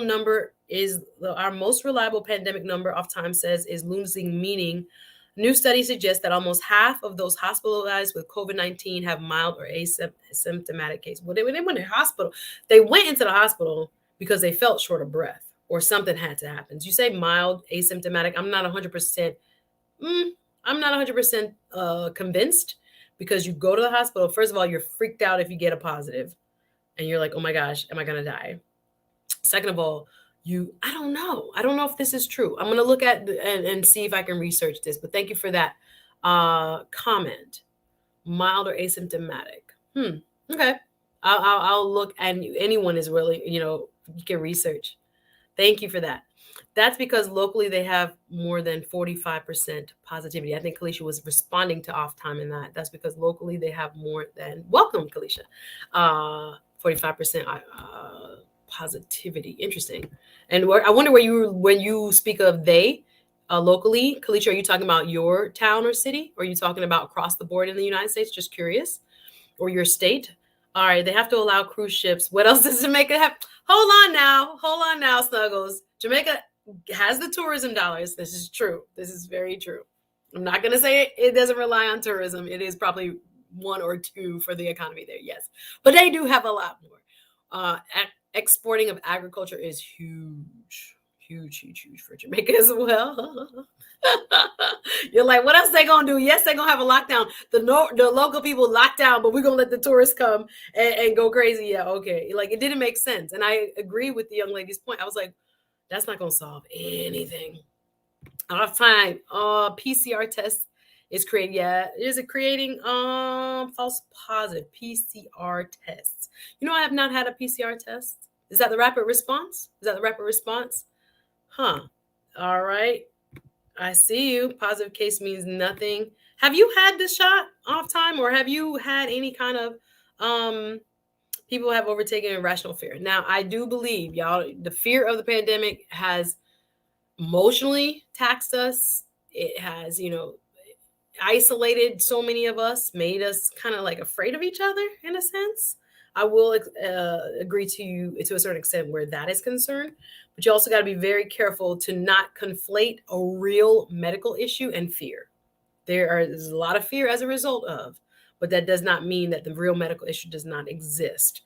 pandemic number oftentimes says is losing meaning. New studies suggest that almost half of those hospitalized with COVID-19 have mild or asymptomatic cases. Well, they went in the hospital. They went into the hospital because they felt short of breath or something had to happen. You say mild asymptomatic. I'm not 100%. I'm not 100% convinced, because you go to the hospital. First of all, you're freaked out if you get a positive and you're like, oh my gosh, am I going to die? Second of all, I don't know. I don't know if this is true. I'm going to look at and see if I can research this, but thank you for that comment. Mild or asymptomatic. Okay. I'll look, and anyone is really, you can research. Thank you for that. That's because locally they have more than 45% positivity. I think Kalisha was responding to off time in that. That's because locally they have more than, welcome Kalisha, 45% positivity. Interesting. And I wonder when you speak of they locally, Kalisha, are you talking about your town or city? Or are you talking about across the board in the United States? Just curious. Or your state? All right, they have to allow cruise ships. What else does Jamaica have? Hold on now, Snuggles. Jamaica has the tourism dollars. This is true. This is very true. I'm not going to say it doesn't rely on tourism. It is probably one or two for the economy there, yes. But they do have a lot more. Exporting of agriculture is huge for Jamaica as well. You're like, what else they gonna do? Yes, they're gonna have a lockdown. The local people lock down, but we're gonna let the tourists come and go crazy. Yeah, okay. Like, it didn't make sense. And I agree with the young lady's point. I was like, that's not gonna solve anything. Off time. PCR test is creating. Yeah, is it creating false positive PCR tests? I have not had a PCR test. Is that the rapid response? Huh. All right. I see you. Positive case means nothing. Have you had the shot off time, or have you had any kind of people have overtaken irrational fear? Now, I do believe, y'all, the fear of the pandemic has emotionally taxed us. It has, isolated so many of us, made us kind of like afraid of each other in a sense. I will agree to you to a certain extent where that is concerned, but you also got to be very careful to not conflate a real medical issue and fear. There's a lot of fear as a result of, but that does not mean that the real medical issue does not exist.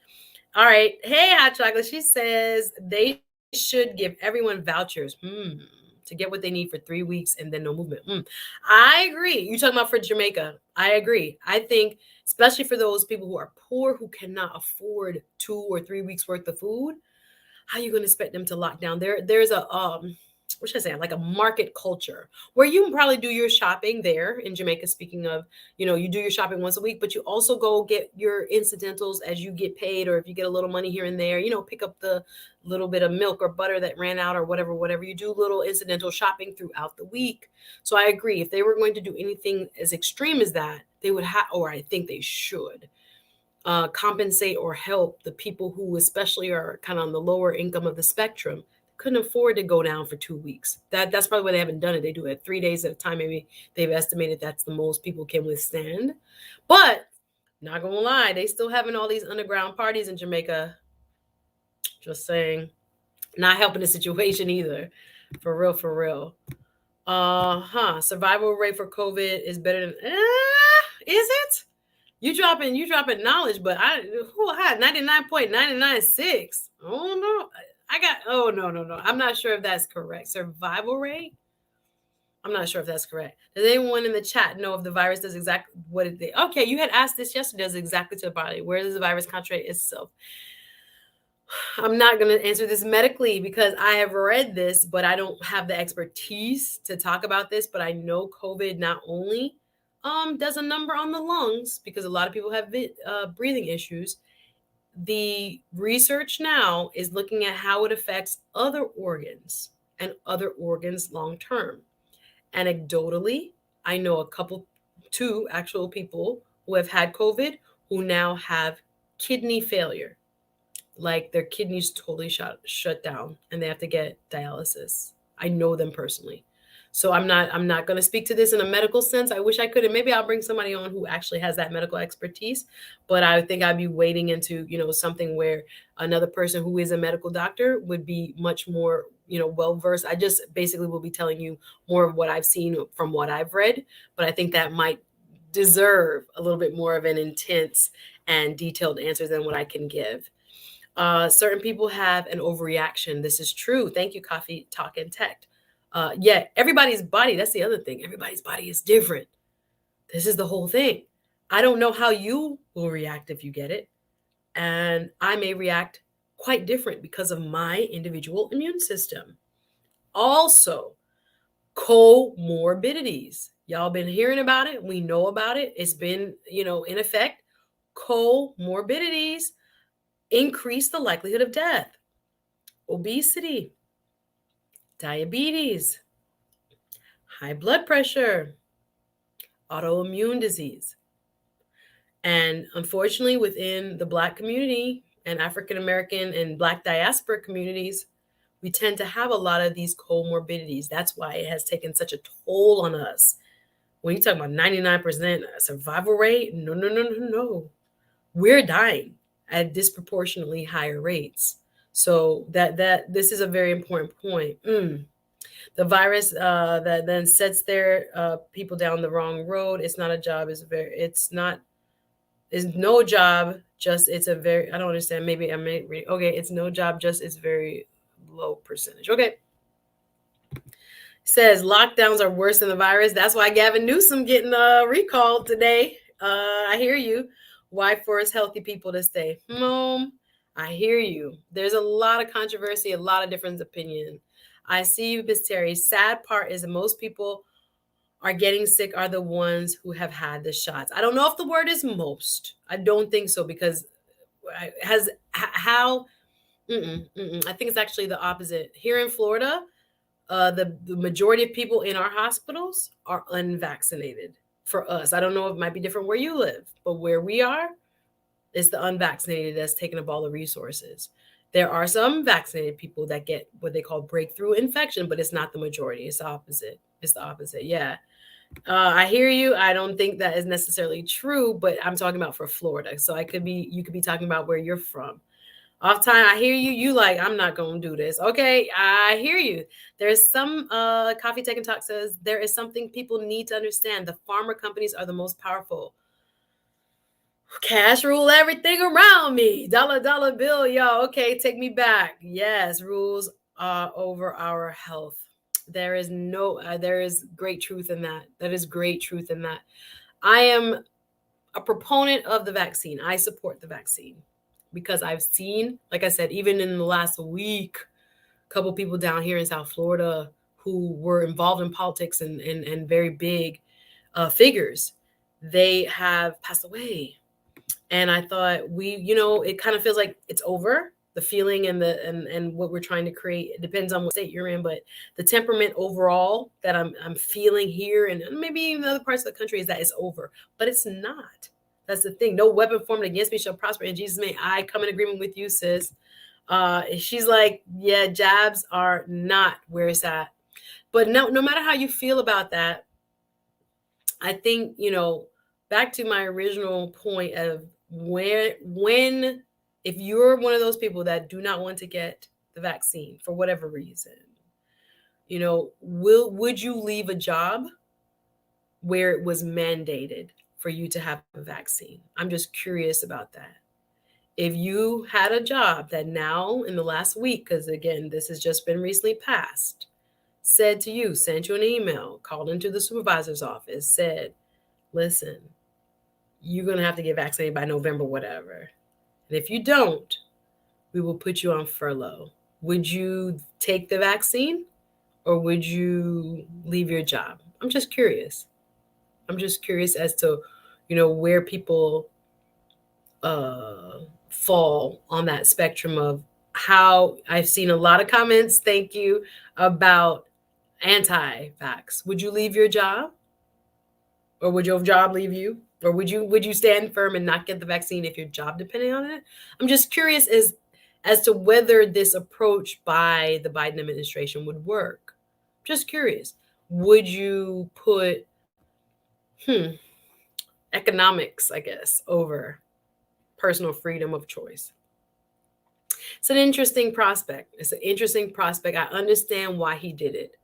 All right. Hey, Hot Chocolate. She says they should give everyone vouchers to get what they need for 3 weeks and then no movement. I agree. You're talking about for Jamaica. I agree. I think, especially for those people who are poor, who cannot afford 2 or 3 weeks worth of food, how are you going to expect them to lock down? There's a what should I say, like a market culture where you can probably do your shopping there in Jamaica. Speaking of, you do your shopping once a week, but you also go get your incidentals as you get paid, or if you get a little money here and there, pick up the little bit of milk or butter that ran out or whatever. You do little incidental shopping throughout the week. So I agree. If they were going to do anything as extreme as that, they would have, or I think they should, compensate or help the people who especially are kind of on the lower income of the spectrum, couldn't afford to go down for 2 weeks. That's probably why they haven't done it. They do it 3 days at a time. Maybe they've estimated that's the most people can withstand. But not gonna lie, they still having all these underground parties in Jamaica. Just saying, not helping the situation either. For real. Survival rate for COVID is better than is it? You dropping knowledge, but who had 99.996? Oh no. No. I'm not sure if that's correct. Survival rate? I'm not sure if that's correct. Does anyone in the chat know if the virus does exactly what it did? Okay, you had asked this yesterday. Does exactly to the body? Where does the virus contract itself? I'm not going to answer this medically because I have read this, but I don't have the expertise to talk about this. But I know COVID not only does a number on the lungs because a lot of people have breathing issues. The research now is looking at how it affects other organs and other organs long term. Anecdotally, I know two actual people who have had COVID who now have kidney failure, like their kidneys totally shut down and they have to get dialysis. I know them personally. So I'm not going to speak to this in a medical sense. I wish I could, and maybe I'll bring somebody on who actually has that medical expertise, but I think I'd be wading into, something where another person who is a medical doctor would be much more, well versed. I just basically will be telling you more of what I've seen from what I've read, but I think that might deserve a little bit more of an intense and detailed answer than what I can give. Certain people have an overreaction. This is true. Thank you, Coffee Talk and Tech. Yeah, everybody's body, that's the other thing. Everybody's body is different. This is the whole thing. I don't know how you will react if you get it. And I may react quite different because of my individual immune system. Also, comorbidities. Y'all been hearing about it. We know about it. It's been, in effect. Comorbidities increase the likelihood of death. Obesity, diabetes, high blood pressure, autoimmune disease. And unfortunately, within the Black community and African American and Black diaspora communities, we tend to have a lot of these comorbidities. That's why it has taken such a toll on us. When you talk about 99% survival rate, no. We're dying at disproportionately higher rates. So that this is a very important point. The virus that then sets their people down the wrong road. It's not a job. It's no job. Just it's a very. I don't understand. Maybe I may read. Okay, it's no job. Just it's very low percentage. Okay. Says lockdowns are worse than the virus. That's why Gavin Newsom getting recalled today. I hear you. Why force healthy people to stay home? I hear you. There's a lot of controversy, a lot of different opinion. I see you, Miss Terry. Sad part is that most people are getting sick are the ones who have had the shots. I don't know if the word is most. I don't think so because I think it's actually the opposite. Here in Florida, the majority of people in our hospitals are unvaccinated. For us, I don't know if it might be different where you live, but where we are, it's the unvaccinated that's taking up all the resources. There are some vaccinated people that get what they call breakthrough infection, but it's not the majority. It's the opposite. It's the opposite. Yeah. I hear you. I don't think that is necessarily true, but I'm talking about for Florida. So you could be talking about where you're from. Off time, I hear you. You like, I'm not going to do this. Okay, I hear you. There's some, Coffee Tech and Talk says, there is something people need to understand. The pharma companies are the most powerful. Cash rule everything around me. Dollar bill, y'all. Okay, take me back. Yes, rules over our health. There is great truth in that. That is great truth in that. I am a proponent of the vaccine. I support the vaccine because I've seen, like I said, even in the last week, a couple people down here in South Florida who were involved in politics and very big figures, they have passed away. And I thought it kind of feels like it's over. The feeling and what we're trying to create, it depends on what state you're in, but the temperament overall that I'm feeling here and maybe even other parts of the country is that it's over, but it's not. That's the thing. No weapon formed against me shall prosper. In Jesus' name, I come in agreement with you, sis. She's like, yeah, jabs are not where it's at. But no matter how you feel about that, I think, back to my original point of when if you're one of those people that do not want to get the vaccine for whatever reason, would you leave a job where it was mandated for you to have a vaccine? I'm just curious about that. If you had a job that now in the last week, because again, this has just been recently passed, said to you, sent you an email, called into the supervisor's office, said, listen, you're going to have to get vaccinated by November, whatever. And if you don't, we will put you on furlough. Would you take the vaccine or would you leave your job? I'm just curious. I'm just curious as to, where people fall on that spectrum of how I've seen a lot of comments, thank you, about anti-vax. Would you leave your job? Or would your job leave you? Or would you stand firm and not get the vaccine if your job depended on it? I'm just curious as to whether this approach by the Biden administration would work. Just curious. Would you put economics, I guess, over personal freedom of choice? It's an interesting prospect. It's an interesting prospect. I understand why he did it.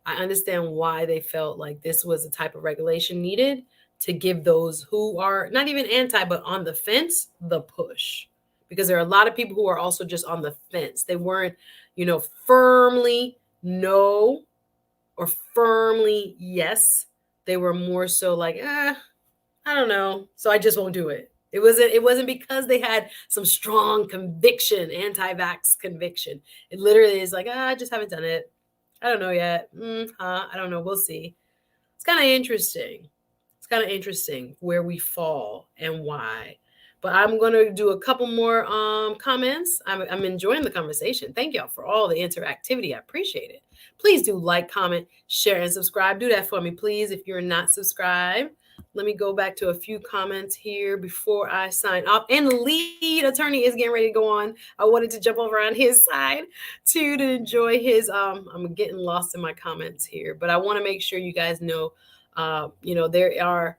I understand why they felt like this was the type of regulation needed to give those who are not even anti, but on the fence, the push. Because there are a lot of people who are also just on the fence. They weren't, firmly no or firmly yes. They were more so like, I don't know. So I just won't do it. It wasn't because they had some strong conviction, anti-vax conviction. It literally is like, I just haven't done it. I don't know yet. I don't know. We'll see. It's kind of interesting. It's kind of interesting where we fall and why. But I'm going to do a couple more comments. I'm enjoying the conversation. Thank y'all for all the interactivity. I appreciate it. Please do like, comment, share, and subscribe. Do that for me, please, if you're not subscribed. Let me go back to a few comments here before I sign off. And the lead attorney is getting ready to go on. I wanted to jump over on his side to enjoy his. I'm getting lost in my comments here, but I want to make sure you guys know, there are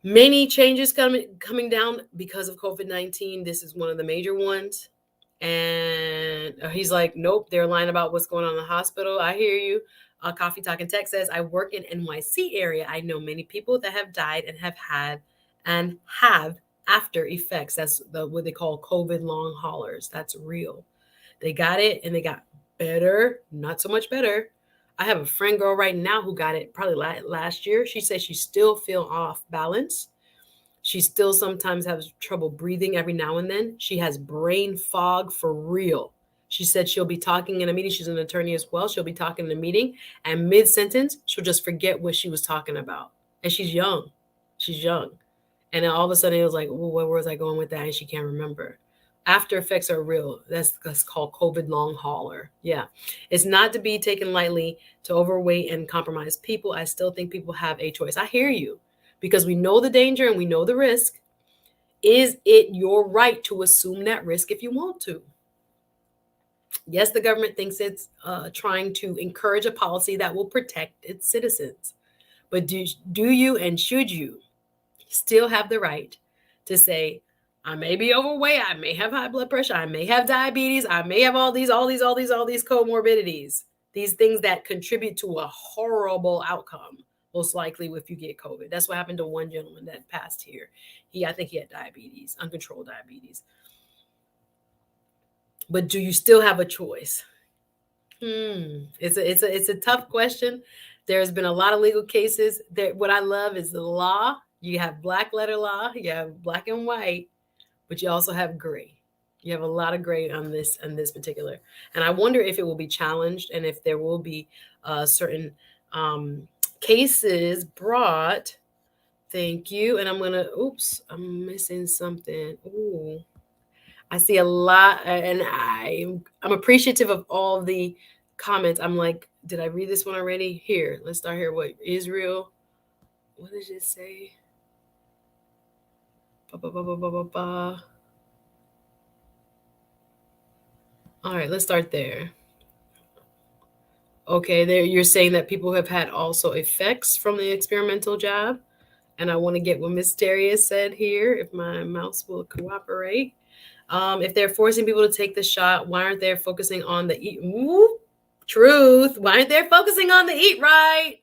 many changes coming down because of COVID-19. This is one of the major ones. And he's like, nope, they're lying about what's going on in the hospital. I hear you. Coffee Talk and Tech says, I work in NYC area. I know many people that have died and have after effects. That's what they call COVID long haulers. That's real. They got it and they got better, not so much better. I have a friend girl right now who got it probably last year. She says she still feel off balance. She still sometimes has trouble breathing every now and then. She has brain fog for real. She said she'll be talking in a meeting. She's an attorney as well. She'll be talking in a meeting and mid-sentence, she'll just forget what she was talking about. And she's young. She's young. And then all of a sudden it was like, where was I going with that? And she can't remember. After effects are real. That's called COVID long hauler. Yeah. It's not to be taken lightly to overweight and compromise people. I still think people have a choice. I hear you because we know the danger and we know the risk. Is it your right to assume that risk if you want to? Yes, the government thinks it's trying to encourage a policy that will protect its citizens. But do you and should you still have the right to say, I may be overweight, I may have high blood pressure, I may have diabetes, I may have all these comorbidities, these things that contribute to a horrible outcome, most likely if you get COVID. That's what happened to one gentleman that passed here. I think he had diabetes, uncontrolled diabetes. But do you still have a choice? It's a tough question. There's been a lot of legal cases. What I love is the law. You have black letter law, you have black and white, but you also have gray. You have a lot of gray on this particular. And I wonder if it will be challenged and if there will be certain cases brought. Thank you. And I'm missing something. Ooh. I see a lot, and I'm appreciative of all the comments. I'm like, did I read this one already? Here, let's start here. What, Israel? What did it say? All right, let's start there. Okay, there you're saying that people have had also effects from the experimental jab. And I want to get what Miss Teria said here, if my mouse will cooperate. If they're forcing people to take the shot, why aren't they focusing on the eat? Ooh, truth. Why aren't they focusing on the eat right?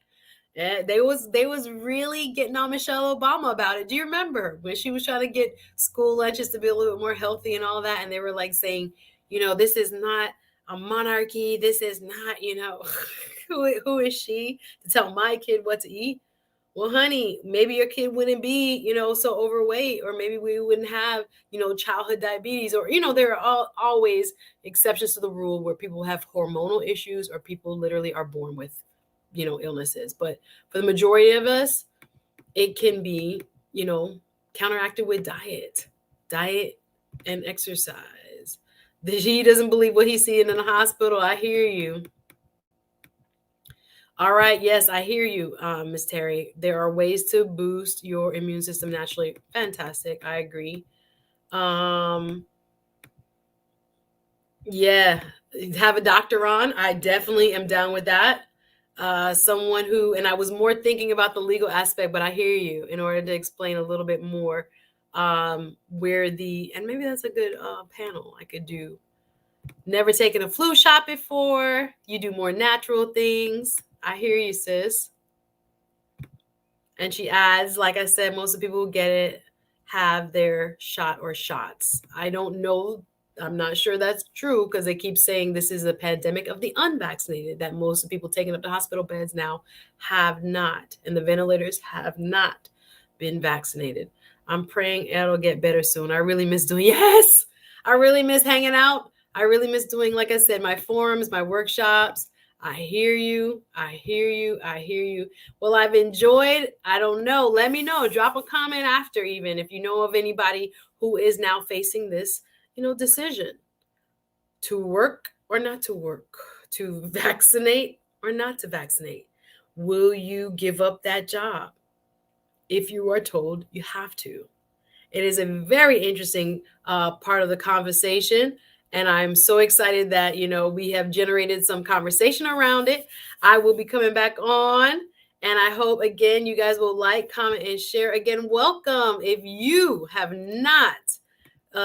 Yeah, they was really getting on Michelle Obama about it. Do you remember when she was trying to get school lunches to be a little bit more healthy and all that? And they were like saying, this is not a monarchy. This is not, who is she to tell my kid what to eat? Well, honey, maybe your kid wouldn't be, so overweight, or maybe we wouldn't have, childhood diabetes, or, there are always exceptions to the rule where people have hormonal issues or people literally are born with, illnesses. But for the majority of us, it can be, counteracted with diet and exercise. He doesn't believe what he's seeing in the hospital. I hear you. All right. Yes, I hear you, Miss Terry. There are ways to boost your immune system naturally. Fantastic. I agree. Um, yeah, have a doctor on. I definitely am down with that. Someone who, and I was more thinking about the legal aspect, but I hear you in order to explain a little bit more where and maybe that's a good panel I could do. Never taken a flu shot before. You do more natural things. I hear you, sis. And she adds, like I said, most of the people who get it have their shot or shots. I don't know. I'm not sure that's true because they keep saying this is a pandemic of the unvaccinated, that most of the people taking up the hospital beds now have not, and the ventilators have not been vaccinated. I'm praying it'll get better soon. I really miss doing, yes, I really miss hanging out. I really miss doing, like I said, my forums, my workshops. I hear you. I hear you. I hear you. Well, I've enjoyed, I don't know. Let me know. Drop a comment after, even if you know of anybody who is now facing this, decision to work or not to work, to vaccinate or not to vaccinate. Will you give up that job if you are told you have to? It is a very interesting part of the conversation. And I'm so excited that, we have generated some conversation around it. I will be coming back on. And I hope, again, you guys will like, comment, and share. Again, welcome. If you have not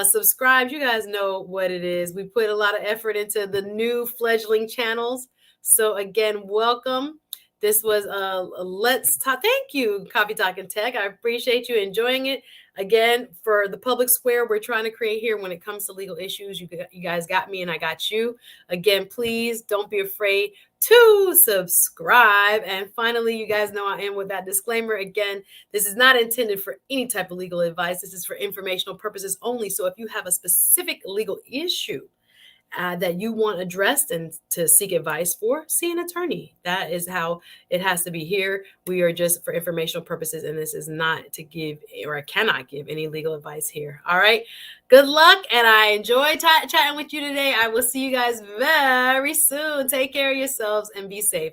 subscribed, you guys know what it is. We put a lot of effort into the new fledgling channels. So, again, welcome. This was Let's Talk. Thank you, Coffee Talk and Tech. I appreciate you enjoying it. Again, for the public square we're trying to create here when it comes to legal issues, you guys got me and I got you. Again, please don't be afraid to subscribe. And finally, you guys know I am with that disclaimer. Again, this is not intended for any type of legal advice. This is for informational purposes only. So if you have a specific legal issue that you want addressed and to seek advice for, see an attorney. That is how it has to be here. We are just for informational purposes, and this is not to give, or I cannot give, any legal advice here. All right. Good luck, and I enjoyed chatting with you today. I will see you guys very soon. Take care of yourselves and be safe.